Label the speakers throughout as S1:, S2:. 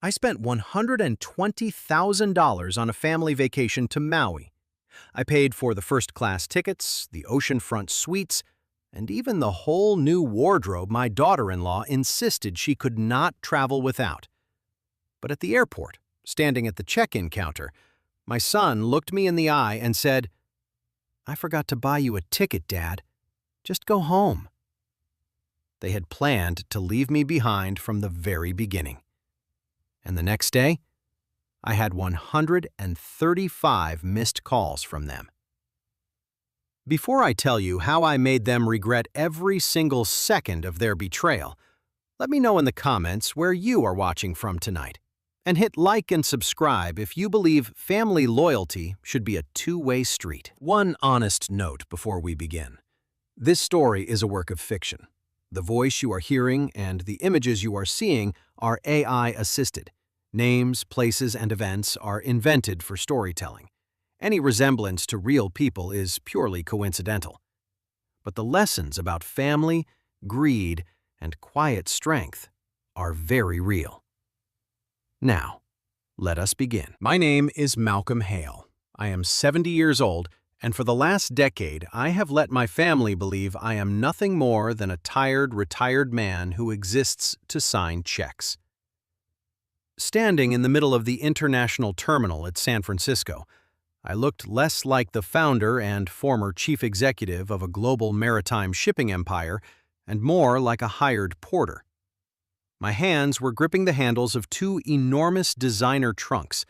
S1: I spent $120,000 on a family vacation to Maui. I paid for the first-class tickets, the oceanfront suites, and even the whole new wardrobe my daughter-in-law insisted she could not travel without. But at the airport, standing at the check-in counter, my son looked me in the eye and said, "I forgot to buy you a ticket, Dad. Just go home." They had planned to leave me behind from the very beginning. And the next day, I had 135 missed calls from them. Before I tell you how I made them regret every single second of their betrayal, let me know in the comments where you are watching from tonight. And hit like and subscribe if you believe family loyalty should be a two-way street. One honest note before we begin. This story is a work of fiction. The voice you are hearing and the images you are seeing are AI-assisted. Names, places, and events are invented for storytelling. Any resemblance to real people is purely coincidental. But the lessons about family, greed, and quiet strength are very real. Now, let us begin. My name is Malcolm Hale. I am 70 years old, and for the last decade, I have let my family believe I am nothing more than a tired, retired man who exists to sign checks. Standing in the middle of the international terminal at San Francisco, I looked less like the founder and former chief executive of a global maritime shipping empire and more like a hired porter. My hands were gripping the handles of two enormous designer trunks,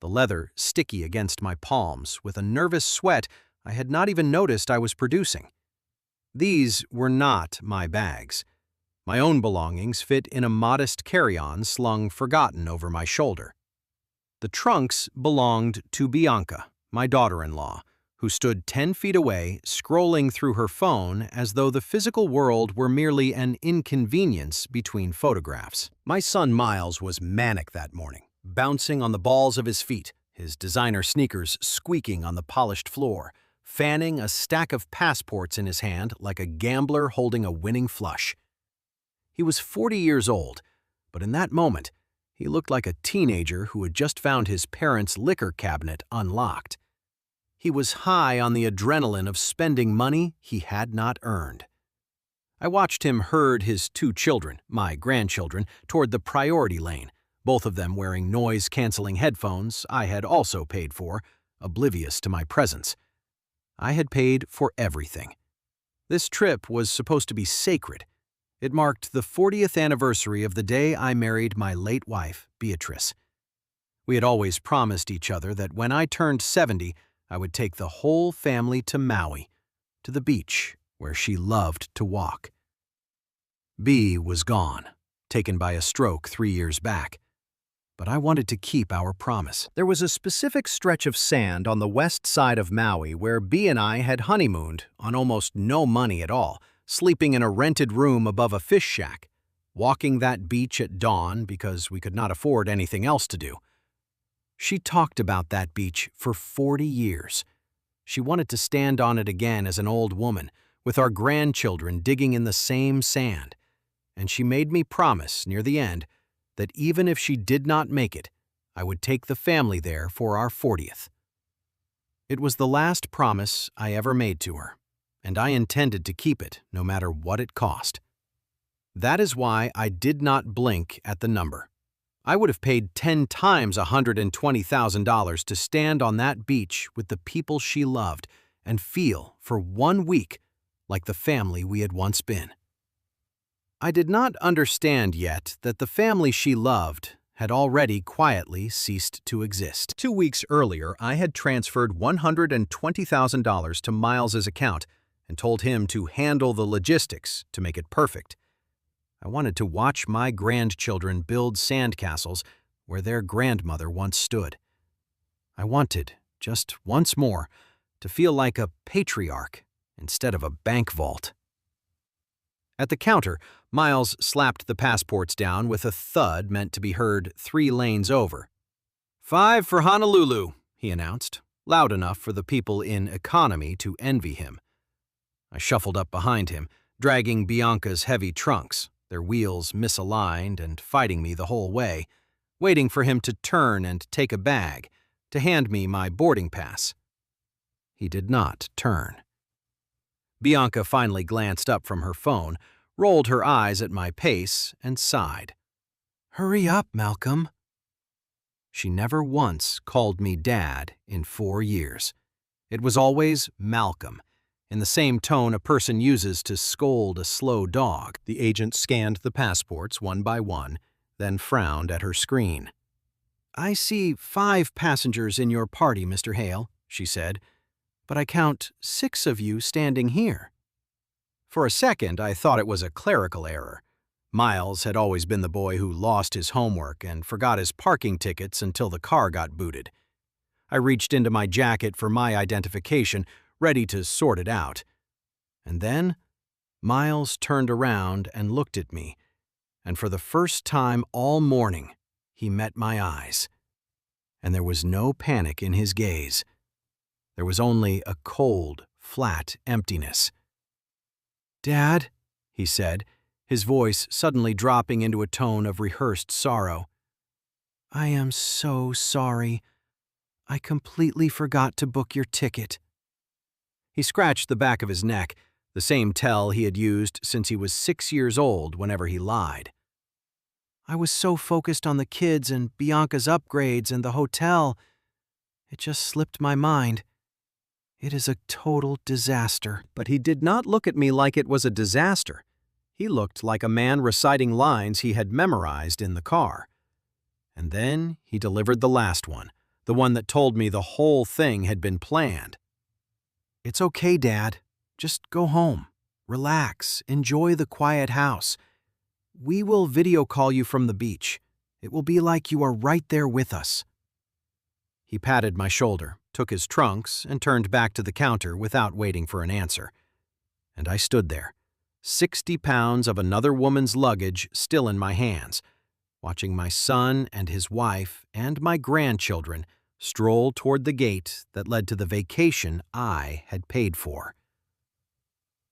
S1: the leather sticky against my palms with a nervous sweat I had not even noticed I was producing. These were not my bags. My own belongings fit in a modest carry-on slung forgotten over my shoulder. The trunks belonged to Bianca, my daughter-in-law, who stood 10 feet away, scrolling through her phone as though the physical world were merely an inconvenience between photographs. My son Miles was manic that morning, bouncing on the balls of his feet, his designer sneakers squeaking on the polished floor, fanning a stack of passports in his hand like a gambler holding a winning flush. He was 40 years old, but in that moment, he looked like a teenager who had just found his parents' liquor cabinet unlocked. He was high on the adrenaline of spending money he had not earned. I watched him herd his two children, my grandchildren, toward the priority lane, both of them wearing noise-canceling headphones I had also paid for, oblivious to my presence. I had paid for everything. This trip was supposed to be sacred. It marked the 40th anniversary of the day I married my late wife, Beatrice. We had always promised each other that when I turned 70, I would take the whole family to Maui, to the beach where she loved to walk. Bea was gone, taken by a stroke 3 years back. But I wanted to keep our promise. There was a specific stretch of sand on the west side of Maui where Bea and I had honeymooned on almost no money at all, sleeping in a rented room above a fish shack, walking that beach at dawn because we could not afford anything else to do. She talked about that beach for 40 years. She wanted to stand on it again as an old woman, with our grandchildren digging in the same sand. And she made me promise near the end that even if she did not make it, I would take the family there for our 40th. It was the last promise I ever made to her, and I intended to keep it no matter what it cost. That is why I did not blink at the number. I would have paid 10 times $120,000 to stand on that beach with the people she loved and feel for 1 week like the family we had once been. I did not understand yet that the family she loved had already quietly ceased to exist. 2 weeks earlier, I had transferred $120,000 to Miles's account and told him to handle the logistics to make it perfect. I wanted to watch my grandchildren build sandcastles where their grandmother once stood. I wanted, just once more, to feel like a patriarch instead of a bank vault. At the counter, Miles slapped the passports down with a thud meant to be heard 3 lanes over. "5 for Honolulu," he announced, loud enough for the people in economy to envy him. I shuffled up behind him, dragging Bianca's heavy trunks, their wheels misaligned and fighting me the whole way. waiting for him to turn and take a bag, to hand me my boarding pass. He did not turn. Bianca finally glanced up from her phone, rolled her eyes at my pace, and sighed. "Hurry up, Malcolm." She never once called me Dad in 4 years. It was always Malcolm, in the same tone a person uses to scold a slow dog. The agent scanned the passports one by one, then frowned at her screen. "I see 5 passengers in your party, Mr. Hale," she said, "but I count 6 of you standing here." For a second, I thought it was a clerical error. Miles had always been the boy who lost his homework and forgot his parking tickets until the car got booted. I reached into my jacket for my identification, ready to sort it out. And then, Miles turned around and looked at me, and for the first time all morning, he met my eyes. And there was no panic in his gaze. There was only a cold, flat emptiness. "Dad," he said, his voice suddenly dropping into a tone of rehearsed sorrow. "I am so sorry. I completely forgot to book your ticket." He scratched the back of his neck, the same tell he had used since he was 6 years old whenever he lied. "I was so focused on the kids and Bianca's upgrades and the hotel, it just slipped my mind. It is a total disaster." But he did not look at me like it was a disaster. He looked like a man reciting lines he had memorized in the car. And then he delivered the last one, the one that told me the whole thing had been planned. "It's okay, Dad. Just go home. Relax. Enjoy the quiet house. We will video call you from the beach. It will be like you are right there with us." He patted my shoulder, took his trunks, and turned back to the counter without waiting for an answer. And I stood there, 60 pounds of another woman's luggage still in my hands, watching my son and his wife and my grandchildren stroll toward the gate that led to the vacation I had paid for.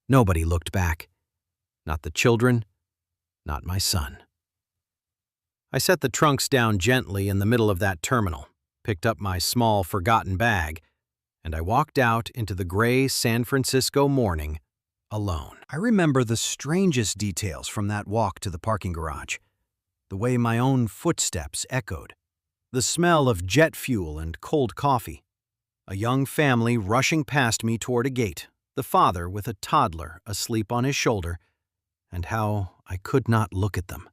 S1: Nobody looked back. Not the children, not my son. I set the trunks down gently in the middle of that terminal, picked up my small forgotten bag, and I walked out into the gray San Francisco morning alone. I remember the strangest details from that walk to the parking garage. The way my own footsteps echoed. The smell of jet fuel and cold coffee. A young family rushing past me toward a gate, the father with a toddler asleep on his shoulder, and how I could not look at them.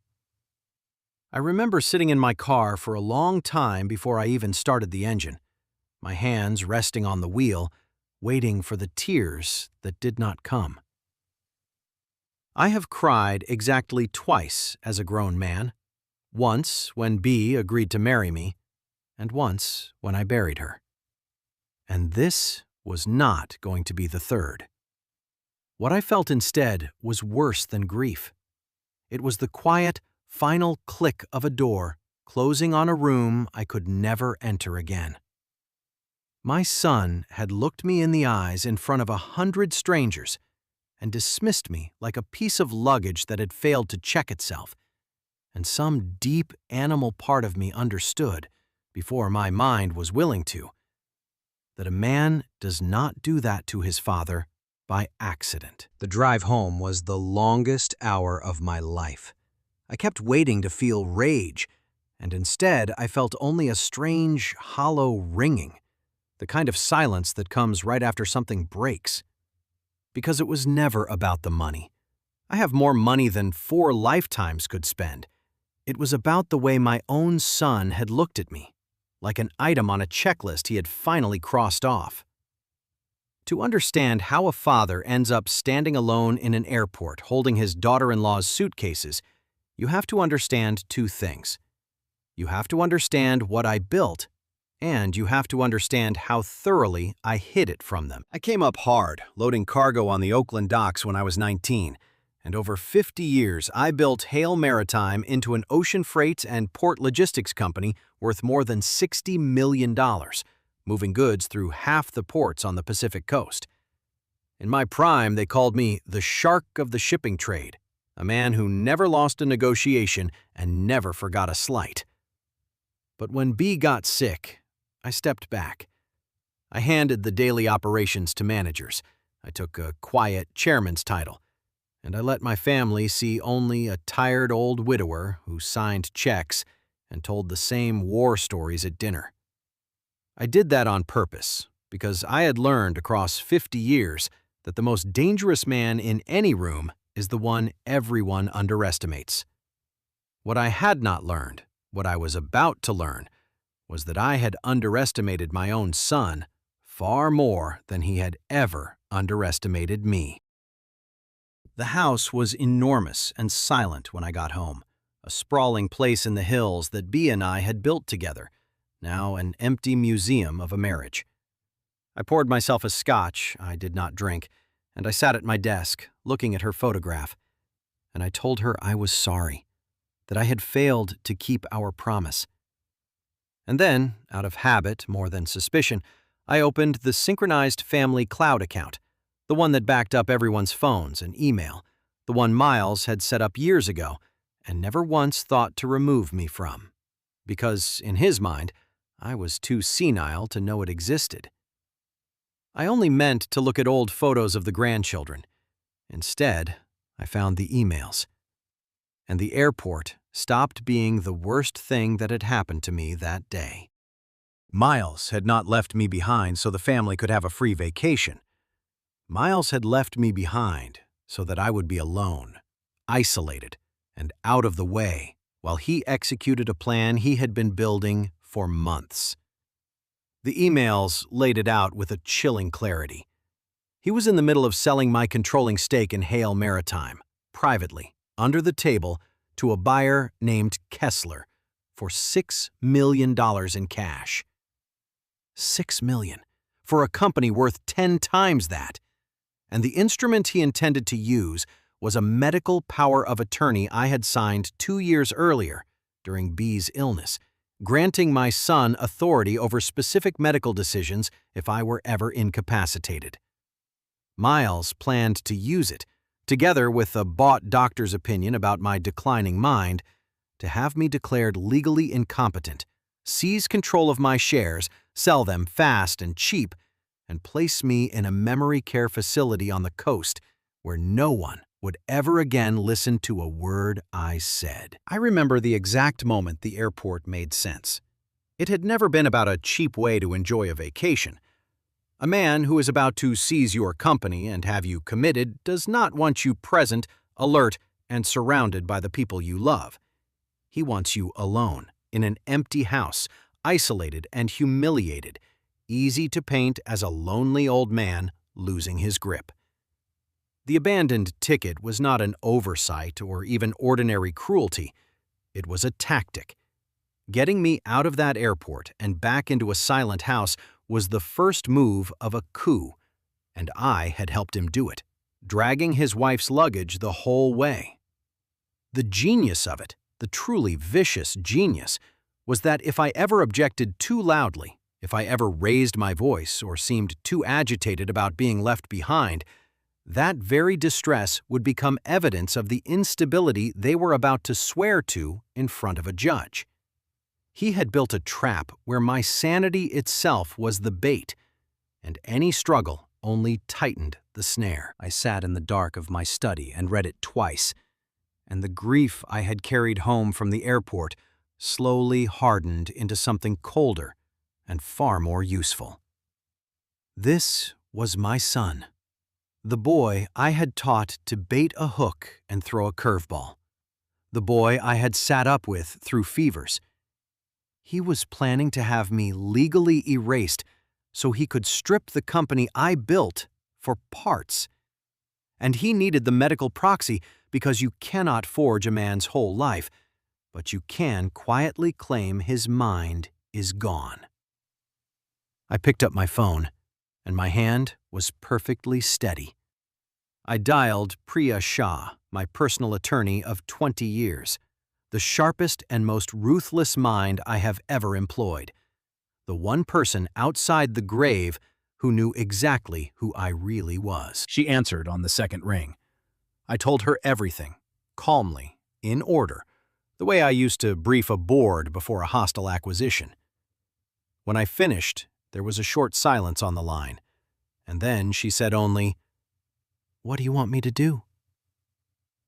S1: I remember sitting in my car for a long time before I even started the engine, my hands resting on the wheel, waiting for the tears that did not come. I have cried exactly twice as a grown man. Once when B agreed to marry me, and once when I buried her. And this was not going to be the third. What I felt instead was worse than grief. It was the quiet, final click of a door closing on a room I could never enter again. My son had looked me in the eyes in front of 100 strangers and dismissed me like a piece of luggage that had failed to check itself, and some deep animal part of me understood, before my mind was willing to, that a man does not do that to his father by accident. The drive home was the longest hour of my life. I kept waiting to feel rage, and instead I felt only a strange, hollow ringing, the kind of silence that comes right after something breaks. Because it was never about the money. I have more money than 4 lifetimes could spend. It was about the way my own son had looked at me, like an item on a checklist he had finally crossed off. To understand how a father ends up standing alone in an airport holding his daughter-in-law's suitcases, you have to understand 2 things. You have to understand what I built, and you have to understand how thoroughly I hid it from them. I came up hard, loading cargo on the Oakland docks when I was 19, and over 50 years I built Hale Maritime into an ocean freight and port logistics company worth more than $60 million, moving goods through half the ports on the Pacific coast. In my prime, they called me the shark of the shipping trade, a man who never lost a negotiation and never forgot a slight. But when B got sick, I stepped back. I handed the daily operations to managers. I took a quiet chairman's title, and I let my family see only a tired old widower who signed checks and told the same war stories at dinner. I did that on purpose, because I had learned across 50 years that the most dangerous man in any room is the one everyone underestimates. What I had not learned, what I was about to learn, was that I had underestimated my own son far more than he had ever underestimated me. The house was enormous and silent when I got home, a sprawling place in the hills that Bea and I had built together, now an empty museum of a marriage. I poured myself a scotch I did not drink, and I sat at my desk, looking at her photograph, and I told her I was sorry, that I had failed to keep our promise. And then, out of habit more than suspicion, I opened the synchronized family cloud account, the one that backed up everyone's phones and email, the one Miles had set up years ago and never once thought to remove me from, because, in his mind, I was too senile to know it existed. I only meant to look at old photos of the grandchildren. Instead, I found the emails. And the airport stopped being the worst thing that had happened to me that day. Miles had not left me behind so the family could have a free vacation. Miles had left me behind so that I would be alone, isolated, and out of the way while he executed a plan he had been building for months. The emails laid it out with a chilling clarity. He was in the middle of selling my controlling stake in Hale Maritime, privately, under the table, to a buyer named Kessler for $6 million in cash. $6 million, for a company worth 10 times that. And the instrument he intended to use was a medical power of attorney I had signed 2 years earlier, during B's illness, granting my son authority over specific medical decisions if I were ever incapacitated. Miles planned to use it, together with a bought doctor's opinion about my declining mind, to have me declared legally incompetent, seize control of my shares, sell them fast and cheap, and place me in a memory care facility on the coast where no one would ever again listen to a word I said. I remember the exact moment the airport made sense. It had never been about a cheap way to enjoy a vacation. A man who is about to seize your company and have you committed does not want you present, alert, and surrounded by the people you love. He wants you alone, in an empty house, isolated and humiliated, easy to paint as a lonely old man losing his grip. The abandoned ticket was not an oversight or even ordinary cruelty. It was a tactic. Getting me out of that airport and back into a silent house was the first move of a coup, and I had helped him do it, dragging his wife's luggage the whole way. The genius of it, the truly vicious genius, was that if I ever objected too loudly, if I ever raised my voice or seemed too agitated about being left behind, that very distress would become evidence of the instability they were about to swear to in front of a judge. He had built a trap where my sanity itself was the bait, and any struggle only tightened the snare. I sat in the dark of my study and read it twice, and the grief I had carried home from the airport slowly hardened into something colder and far more useful. This was my son. The boy I had taught to bait a hook and throw a curveball. The boy I had sat up with through fevers. He was planning to have me legally erased so he could strip the company I built for parts. And he needed the medical proxy because you cannot forge a man's whole life, but you can quietly claim his mind is gone. I picked up my phone, and my hand was perfectly steady. I dialed Priya Shah, my personal attorney of 20 years, the sharpest and most ruthless mind I have ever employed, the one person outside the grave who knew exactly who I really was. She answered on the second ring. I told her everything, calmly, in order, the way I used to brief a board before a hostile acquisition. When I finished, there was a short silence on the line, and then she said only, "What do you want me to do?"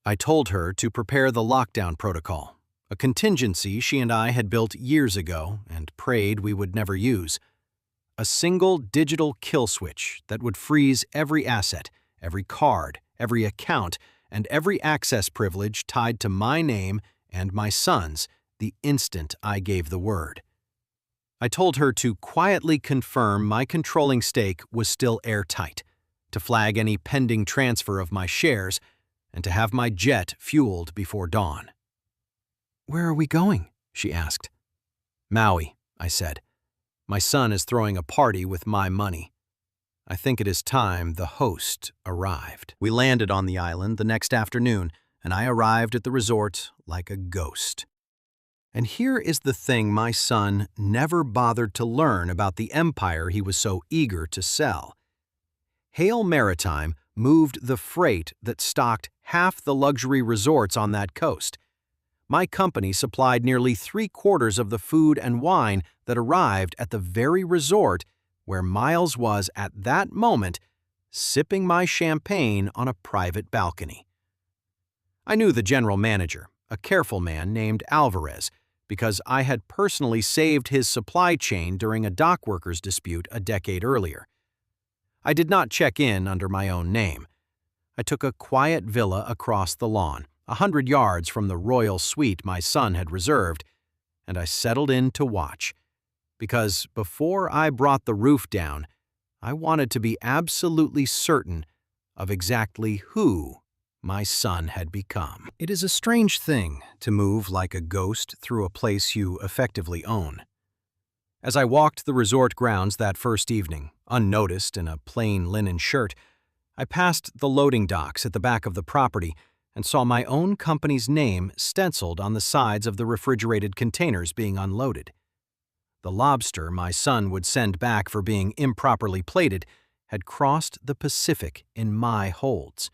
S1: I told her to prepare the lockdown protocol, a contingency she and I had built years ago and prayed we would never use. A single digital kill switch that would freeze every asset, every card, every account, and every access privilege tied to my name and my son's the instant I gave the word. I told her to quietly confirm my controlling stake was still airtight, to flag any pending transfer of my shares, and to have my jet fueled before dawn. "Where are we going?" she asked. "Maui," I said. "My son is throwing a party with my money. I think it is time the host arrived." We landed on the island the next afternoon, and I arrived at the resort like a ghost. And here is the thing my son never bothered to learn about the empire he was so eager to sell. Hale Maritime moved the freight that stocked half the luxury resorts on that coast. My company supplied nearly 3/4 of the food and wine that arrived at the very resort where Miles was at that moment sipping my champagne on a private balcony. I knew the general manager, a careful man named Alvarez, because I had personally saved his supply chain during a dockworkers dispute a decade earlier. I did not check in under my own name. I took a quiet villa across the lawn, 100 yards from the royal suite my son had reserved, and I settled in to watch. Because before I brought the roof down, I wanted to be absolutely certain of exactly who my son had become. It is a strange thing to move like a ghost through a place you effectively own. As I walked the resort grounds that first evening, unnoticed in a plain linen shirt, I passed the loading docks at the back of the property and saw my own company's name stenciled on the sides of the refrigerated containers being unloaded. The lobster my son would send back for being improperly plated had crossed the Pacific in my holds.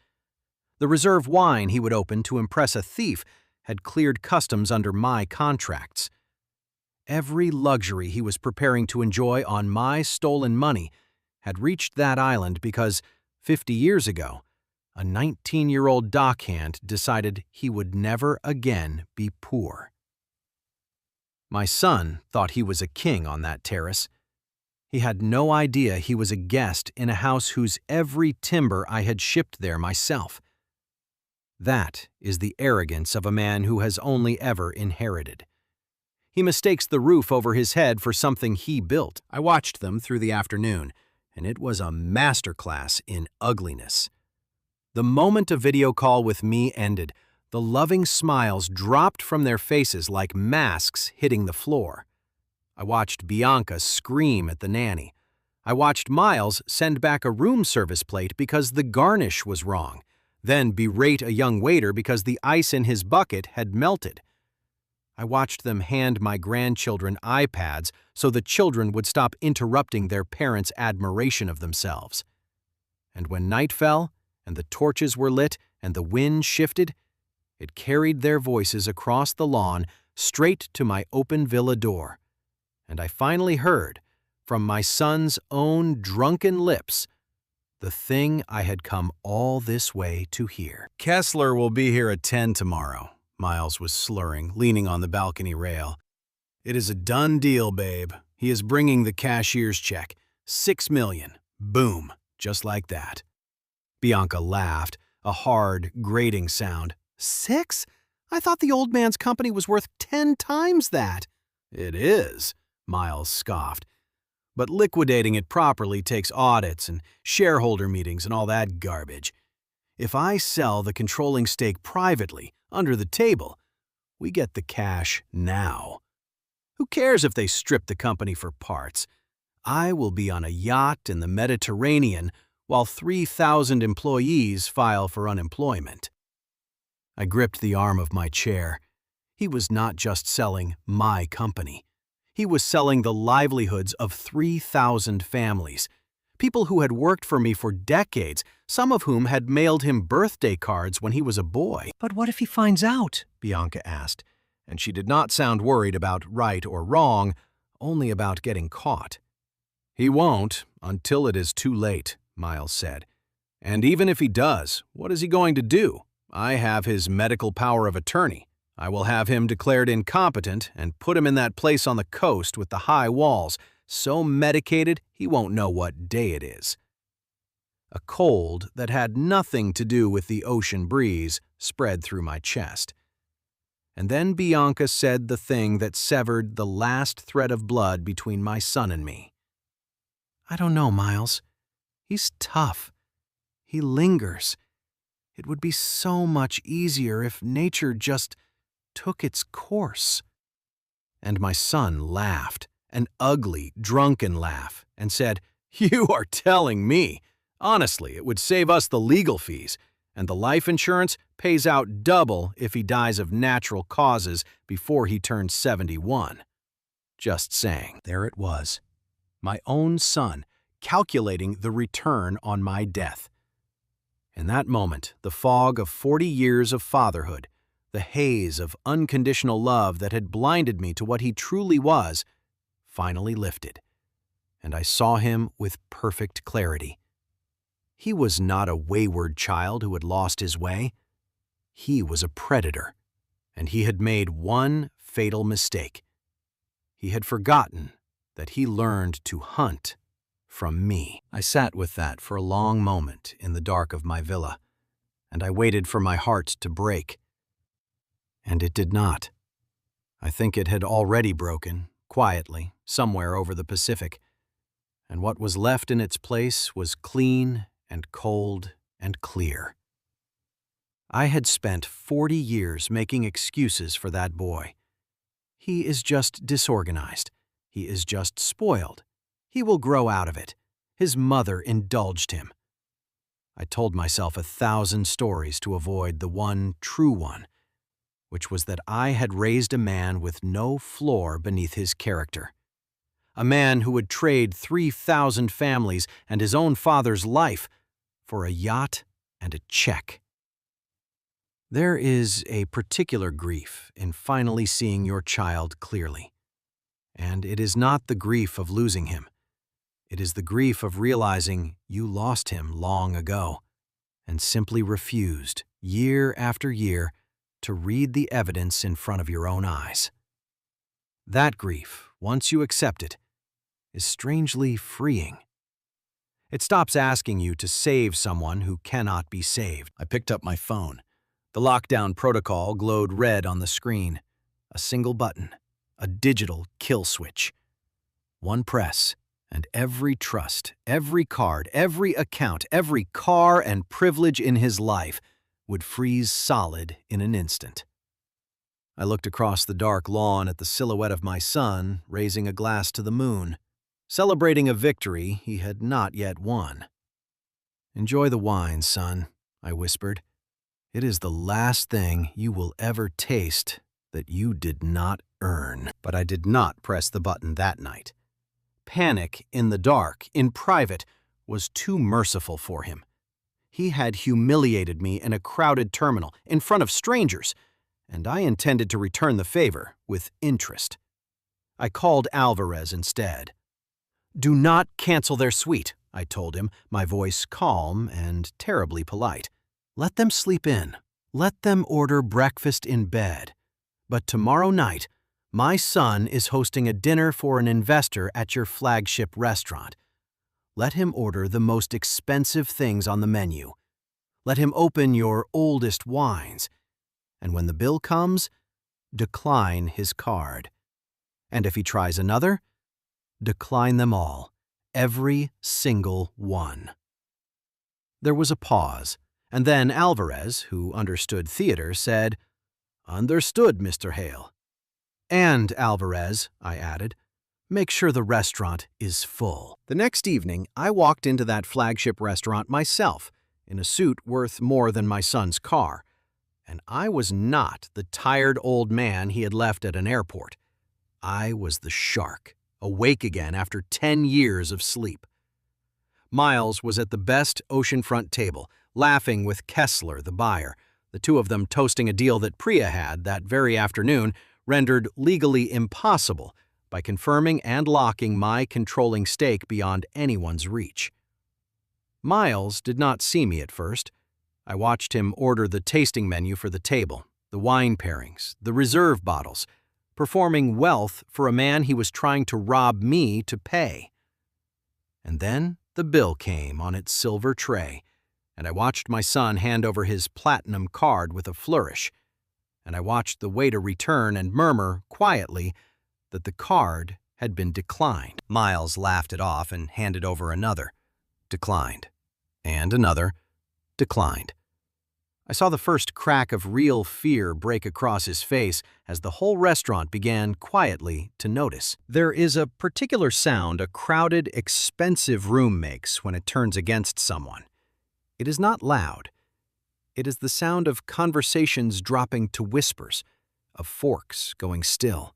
S1: The reserve wine he would open to impress a thief had cleared customs under my contracts. Every luxury he was preparing to enjoy on my stolen money had reached that island because, 50 years ago, a 19-year-old dockhand decided he would never again be poor. My son thought he was a king on that terrace. He had no idea he was a guest in a house whose every timber I had shipped there myself. That is the arrogance of a man who has only ever inherited. He mistakes the roof over his head for something he built. I watched them through the afternoon, and it was a masterclass in ugliness. The moment a video call with me ended, the loving smiles dropped from their faces like masks hitting the floor. I watched Bianca scream at the nanny. I watched Miles send back a room service plate because the garnish was wrong, then berate a young waiter because the ice in his bucket had melted. I watched them hand my grandchildren iPads so the children would stop interrupting their parents' admiration of themselves. And when night fell, and the torches were lit, and the wind shifted, it carried their voices across the lawn straight to my open villa door. And I finally heard, from my son's own drunken lips, the thing I had come all this way to hear. "Kessler will be here at 10 tomorrow," Miles was slurring, leaning on the balcony rail. "It is a done deal, babe. He is bringing the cashier's check. $6 million. Boom. Just like that." Bianca laughed, a hard, grating sound. "6? I thought the old man's company was worth 10 times that." "It is," Miles scoffed. "But liquidating it properly takes audits and shareholder meetings and all that garbage. If I sell the controlling stake privately, under the table, we get the cash now. Who cares if they strip the company for parts? I will be on a yacht in the Mediterranean while 3,000 employees file for unemployment." I gripped the arm of my chair. He was not just selling my company. He was selling the livelihoods of 3,000 families, people who had worked for me for decades, some of whom had mailed him birthday cards when he was a boy. "But what if he finds out?" Bianca asked, and she did not sound worried about right or wrong, only about getting caught. "He won't until it is too late," Miles said. "And even if he does, what is he going to do? I have his medical power of attorney. I will have him declared incompetent and put him in that place on the coast with the high walls, so medicated he won't know what day it is." A cold that had nothing to do with the ocean breeze spread through my chest. And then Bianca said the thing that severed the last thread of blood between my son and me. "I don't know, Miles. He's tough. He lingers. It would be so much easier if nature just took its course." And my son laughed, an ugly, drunken laugh, and said, "You are telling me. Honestly, it would save us the legal fees, and the life insurance pays out double if he dies of natural causes before he turns 71. Just saying. There it was. My own son, calculating the return on my death. In that moment, the fog of 40 years of fatherhood, the haze of unconditional love that had blinded me to what he truly was, finally lifted, and I saw him with perfect clarity. He was not a wayward child who had lost his way. He was a predator, and he had made one fatal mistake. He had forgotten that he learned to hunt from me. I sat with that for a long moment in the dark of my villa, and I waited for my heart to break. And it did not. I think it had already broken, quietly, somewhere over the Pacific, and what was left in its place was clean and cold and clear. I had spent 40 years making excuses for that boy. He is just disorganized. He is just spoiled. He will grow out of it. His mother indulged him. I told myself 1,000 stories to avoid the one true one, which was that I had raised a man with no floor beneath his character. A man who would trade 3,000 families and his own father's life for a yacht and a check. There is a particular grief in finally seeing your child clearly. And it is not the grief of losing him. It is the grief of realizing you lost him long ago and simply refused, year after year, to read the evidence in front of your own eyes. That grief, once you accept it, is strangely freeing. It stops asking you to save someone who cannot be saved. I picked up my phone. The lockdown protocol glowed red on the screen. A single button, a digital kill switch. One press, and every trust, every card, every account, every car and privilege in his life would freeze solid in an instant. I looked across the dark lawn at the silhouette of my son raising a glass to the moon, celebrating a victory he had not yet won. "Enjoy the wine, son," I whispered. "It is the last thing you will ever taste that you did not earn." But I did not press the button that night. Panic in the dark, in private, was too merciful for him. He had humiliated me in a crowded terminal, in front of strangers, and I intended to return the favor with interest. I called Alvarez instead. "Do not cancel their suite," I told him, my voice calm and terribly polite. "Let them sleep in. Let them order breakfast in bed. But tomorrow night, my son is hosting a dinner for an investor at your flagship restaurant. Let him order the most expensive things on the menu. Let him open your oldest wines. And when the bill comes, decline his card. And if he tries another, decline them all, every single one." There was a pause, and then Alvarez, who understood theater, said, "Understood, Mr. Hale." "And, Alvarez," I added, "make sure the restaurant is full." The next evening, I walked into that flagship restaurant myself, in a suit worth more than my son's car, and I was not the tired old man he had left at an airport. I was the shark, awake again after 10 years of sleep. Miles was at the best oceanfront table, laughing with Kessler, the buyer, the two of them toasting a deal that Priya had that very afternoon rendered legally impossible by confirming and locking my controlling stake beyond anyone's reach. Miles did not see me at first. I watched him order the tasting menu for the table, the wine pairings, the reserve bottles, performing wealth for a man he was trying to rob me to pay. And then the bill came on its silver tray, and I watched my son hand over his platinum card with a flourish, and I watched the waiter return and murmur quietly that the card had been declined. Miles laughed it off and handed over another. Declined. And another. Declined. I saw the first crack of real fear break across his face as the whole restaurant began quietly to notice. There is a particular sound a crowded, expensive room makes when it turns against someone. It is not loud. It is the sound of conversations dropping to whispers, of forks going still,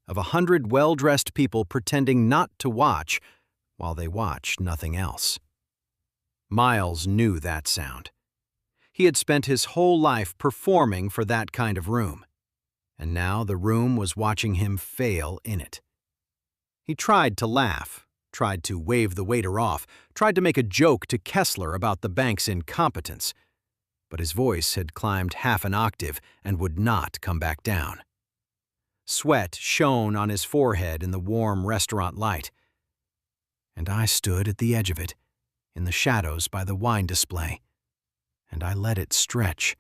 S1: of 100 well-dressed people pretending not to watch while they watch nothing else. Miles knew that sound. He had spent his whole life performing for that kind of room, and now the room was watching him fail in it. He tried to laugh, tried to wave the waiter off, tried to make a joke to Kessler about the bank's incompetence, but his voice had climbed half an octave and would not come back down. Sweat shone on his forehead in the warm restaurant light, and I stood at the edge of it, in the shadows by the wine display, and I let it stretch,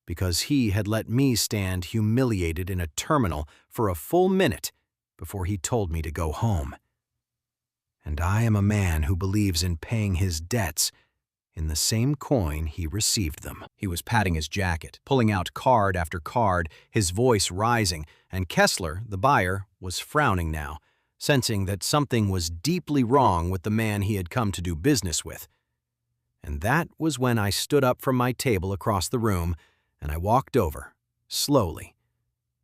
S1: because he had let me stand humiliated in a terminal for a full minute before he told me to go home. And I am a man who believes in paying his debts in the same coin he received them. He was patting his jacket, pulling out card after card, his voice rising, and Kessler, the buyer, was frowning now, sensing that something was deeply wrong with the man he had come to do business with. And that was when I stood up from my table across the room, and I walked over, slowly.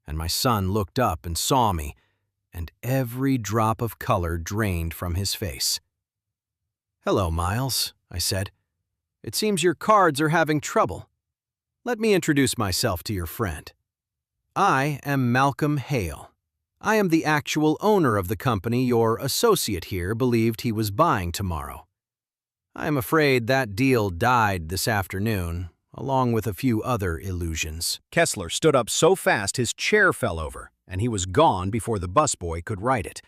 S1: And my son looked up and saw me, and every drop of color drained from his face. "Hello, Miles," I said. "It seems your cards are having trouble. Let me introduce myself to your friend. I am Malcolm Hale. I am the actual owner of the company your associate here believed he was buying tomorrow. I am afraid that deal died this afternoon, along with a few other illusions." Kessler stood up so fast his chair fell over, and he was gone before the busboy could right it.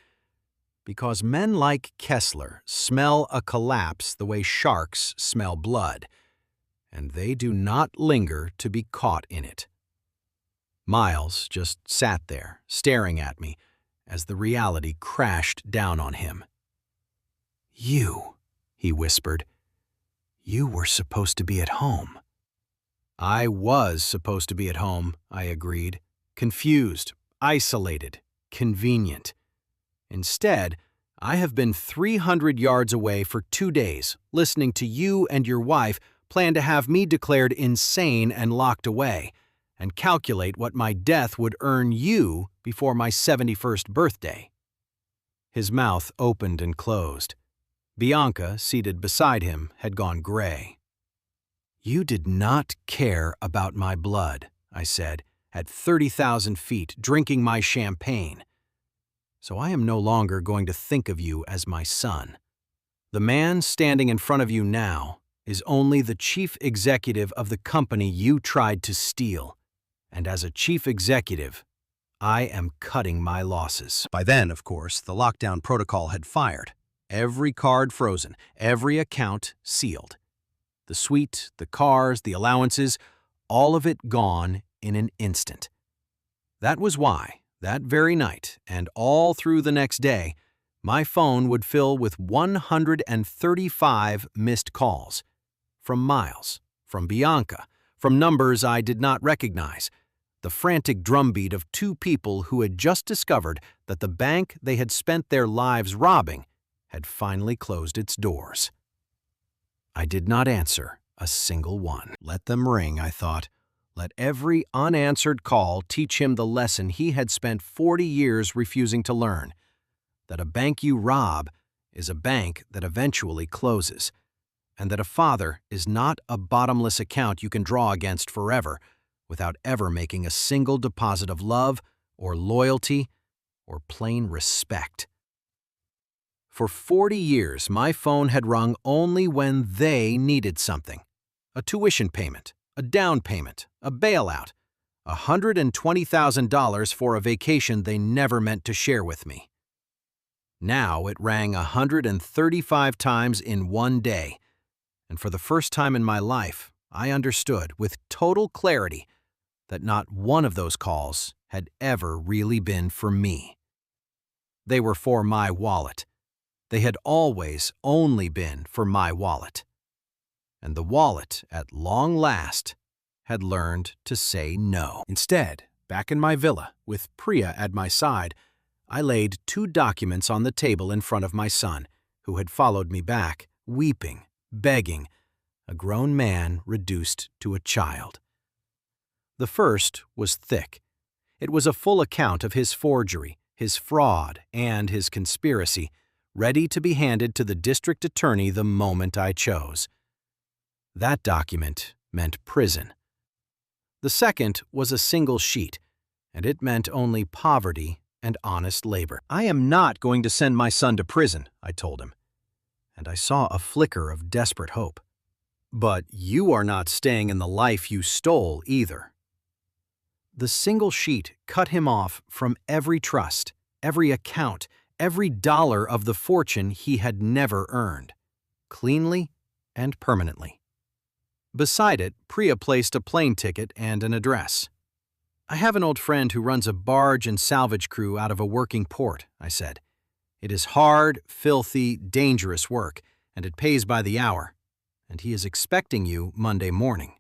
S1: Because men like Kessler smell a collapse the way sharks smell blood, and they do not linger to be caught in it. Miles just sat there, staring at me, as the reality crashed down on him. "You," he whispered. "You were supposed to be at home." I was supposed to be at home, I agreed. Confused, isolated, convenient. Instead, I have been 300 yards away for 2 days, listening to you and your wife plan to have me declared insane and locked away, and calculate what my death would earn you before my 71st birthday. His mouth opened and closed. Bianca, seated beside him, had gone gray. "You did not care about my blood," I said, "at 30,000 feet, drinking my champagne. So I am no longer going to think of you as my son. The man standing in front of you now is only the chief executive of the company you tried to steal, and as a chief executive, I am cutting my losses." By then, of course, the lockdown protocol had fired. Every card frozen, every account sealed. The suite, the cars, the allowances, all of it gone in an instant. That was why, that very night, and all through the next day, my phone would fill with 135 missed calls. From Miles, from Bianca, from numbers I did not recognize. The frantic drumbeat of two people who had just discovered that the bank they had spent their lives robbing had finally closed its doors. I did not answer a single one. Let them ring, I thought. Let every unanswered call teach him the lesson he had spent 40 years refusing to learn, that a bank you rob is a bank that eventually closes, and that a father is not a bottomless account you can draw against forever without ever making a single deposit of love, or loyalty, or plain respect. For 40 years, my phone had rung only when they needed something. A tuition payment, a down payment, a bailout, $120,000 for a vacation they never meant to share with me. Now it rang 135 times in one day, and for the first time in my life, I understood with total clarity that not one of those calls had ever really been for me. They were for my wallet. They had always only been for my wallet. And the wallet, at long last, had learned to say no. Instead, back in my villa, with Priya at my side, I laid 2 documents on the table in front of my son, who had followed me back, weeping, begging, a grown man reduced to a child. The first was thick. It was a full account of his forgery, his fraud, and his conspiracy, ready to be handed to the district attorney the moment I chose. That document meant prison. The second was a single sheet, and it meant only poverty and honest labor. "I am not going to send my son to prison," I told him, and I saw a flicker of desperate hope. "But you are not staying in the life you stole either." The single sheet cut him off from every trust, every account, every dollar of the fortune he had never earned, cleanly and permanently. Beside it, Priya placed a plane ticket and an address. "I have an old friend who runs a barge and salvage crew out of a working port," I said. "It is hard, filthy, dangerous work, and it pays by the hour, and he is expecting you Monday morning."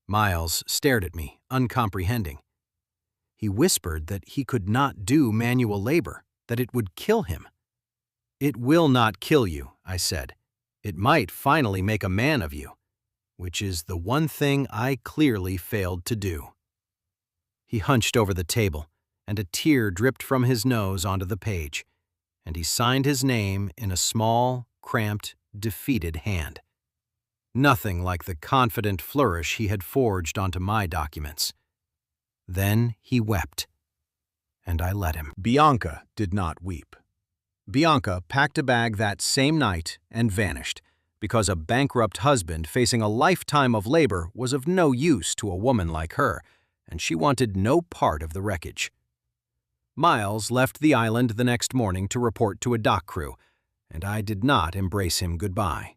S1: Miles stared at me, uncomprehending. He whispered that he could not do manual labor, that it would kill him. "It will not kill you," I said. "It might finally make a man of you, which is the one thing I clearly failed to do." He hunched over the table, and a tear dripped from his nose onto the page, and he signed his name in a small, cramped, defeated hand. Nothing like the confident flourish he had forged onto my documents. Then he wept, and I let him. Bianca did not weep. Bianca packed a bag that same night and vanished, because a bankrupt husband facing a lifetime of labor was of no use to a woman like her, and she wanted no part of the wreckage. Miles left the island the next morning to report to a dock crew, and I did not embrace him goodbye.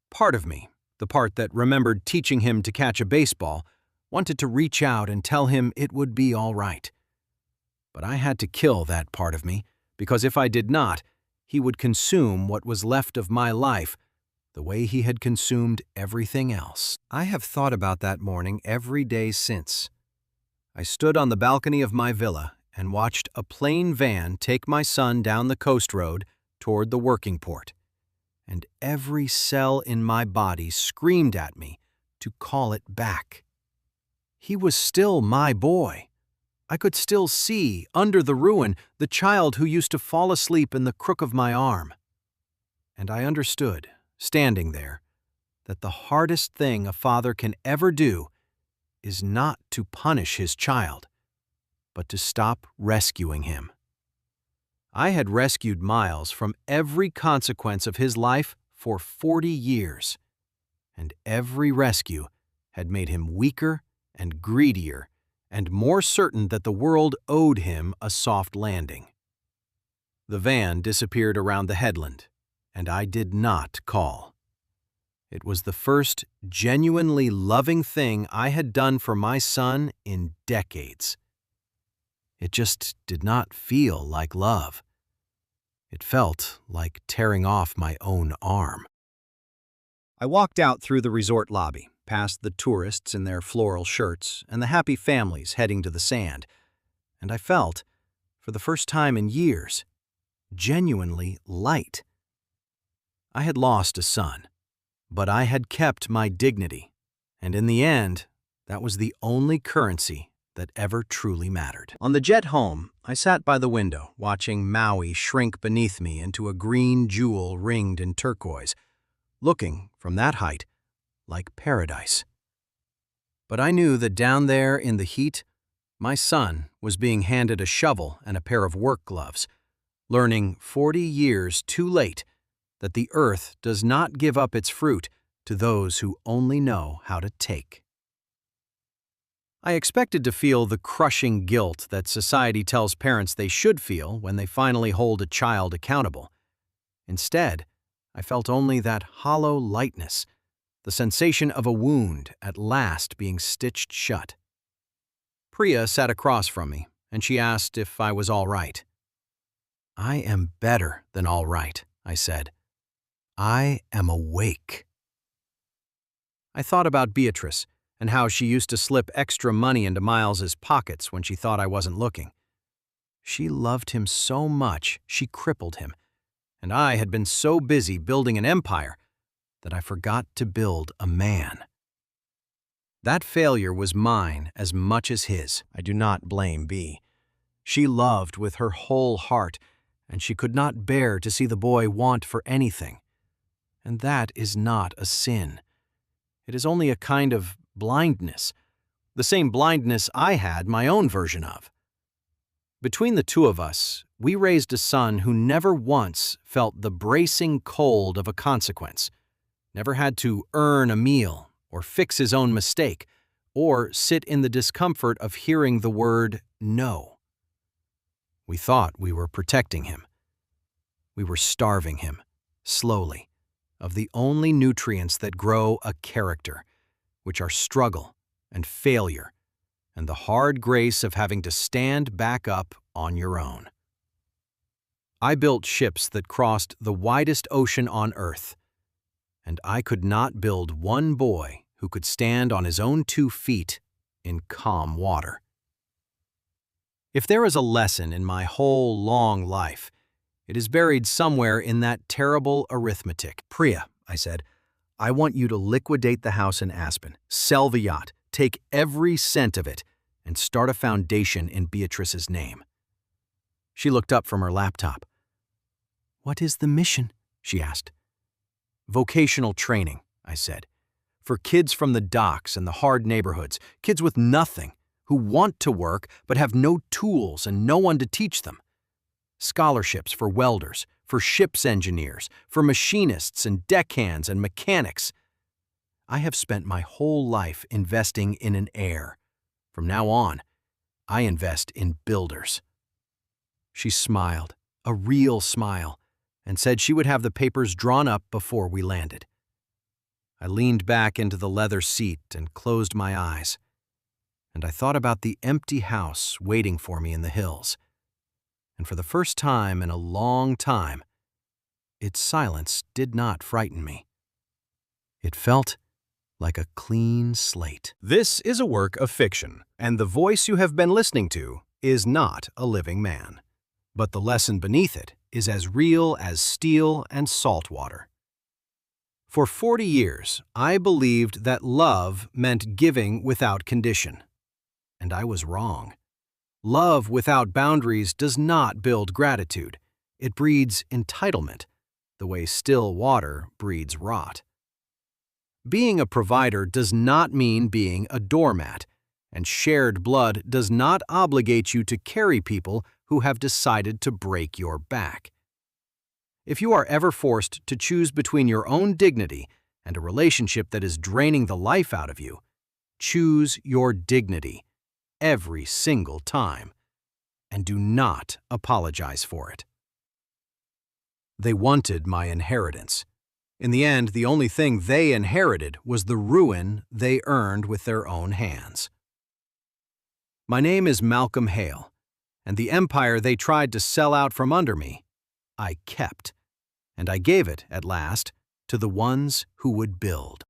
S1: Part of me, the part that remembered teaching him to catch a baseball, wanted to reach out and tell him it would be all right. But I had to kill that part of me, because if I did not, he would consume what was left of my life the way he had consumed everything else. I have thought about that morning every day since. I stood on the balcony of my villa and watched a plain van take my son down the coast road toward the working port, and every cell in my body screamed at me to call it back. He was still my boy. I could still see, under the ruin, the child who used to fall asleep in the crook of my arm. And I understood, standing there, that the hardest thing a father can ever do is not to punish his child, but to stop rescuing him. I had rescued Miles from every consequence of his life for 40 years, and every rescue had made him weaker and greedier and more certain that the world owed him a soft landing. The van disappeared around the headland, and I did not call. It was the first genuinely loving thing I had done for my son in decades. It just did not feel like love. It felt like tearing off my own arm. I walked out through the resort lobby, past the tourists in their floral shirts and the happy families heading to the sand, and I felt, for the first time in years, genuinely light. I had lost a son, but I had kept my dignity, and in the end, that was the only currency that ever truly mattered. On the jet home, I sat by the window, watching Maui shrink beneath me into a green jewel ringed in turquoise, looking, from that height, like paradise. But I knew that down there in the heat, My son was being handed a shovel and a pair of work gloves, learning 40 years too late that the earth does not give up its fruit to those who only know how to take. I expected to feel the crushing guilt that society tells parents they should feel when they finally hold a child accountable. Instead, I felt only that hollow lightness, the sensation of a wound at last being stitched shut. Priya sat across from me, and she asked if I was all right. "I am better than all right," I said. "I am awake." I thought about Beatrice and how she used to slip extra money into Miles's pockets when she thought I wasn't looking. She loved him so much she crippled him, and I had been so busy building an empire that I forgot to build a man. That failure was mine as much as his. I do not blame Bea. She loved with her whole heart, and she could not bear to see the boy want for anything. And that is not a sin. It is only a kind of blindness, the same blindness I had my own version of. Between the two of us, we raised a son who never once felt the bracing cold of a consequence, never had to earn a meal or fix his own mistake, or sit in the discomfort of hearing the word no. We thought we were protecting him. We were starving him, slowly, of the only nutrients that grow a character, which are struggle and failure and the hard grace of having to stand back up on your own. I built ships that crossed the widest ocean on earth, and I could not build one boy who could stand on his own 2 feet in calm water. If there is a lesson in my whole long life, it is buried somewhere in that terrible arithmetic. "Priya," I said, "I want you to liquidate the house in Aspen, sell the yacht, take every cent of it, and start a foundation in Beatrice's name." She looked up from her laptop. "What is the mission?" she asked. "Vocational training," I said, "for kids from the docks and the hard neighborhoods, kids with nothing, who want to work but have no tools and no one to teach them. Scholarships for welders, for ships engineers, for machinists and deckhands and mechanics. I have spent my whole life investing in an heir. From now on, I invest in builders." She smiled, a real smile, and said she would have the papers drawn up before we landed. I leaned back into the leather seat and closed my eyes, and I thought about the empty house waiting for me in the hills. And for the first time in a long time, its silence did not frighten me. It felt like a clean slate. This is a work of fiction, and the voice you have been listening to is not a living man. But the lesson beneath it is as real as steel and salt water. For 40 years, I believed that love meant giving without condition. And I was wrong. Love without boundaries does not build gratitude. It breeds entitlement, the way still water breeds rot. Being a provider does not mean being a doormat, and shared blood does not obligate you to carry people who have decided to break your back. If you are ever forced to choose between your own dignity and a relationship that is draining the life out of you, choose your dignity every single time, and do not apologize for it. They wanted my inheritance. In the end, the only thing they inherited was the ruin they earned with their own hands. My name is Malcolm Hale, and the empire they tried to sell out from under me, I kept, and I gave it, at last, to the ones who would build.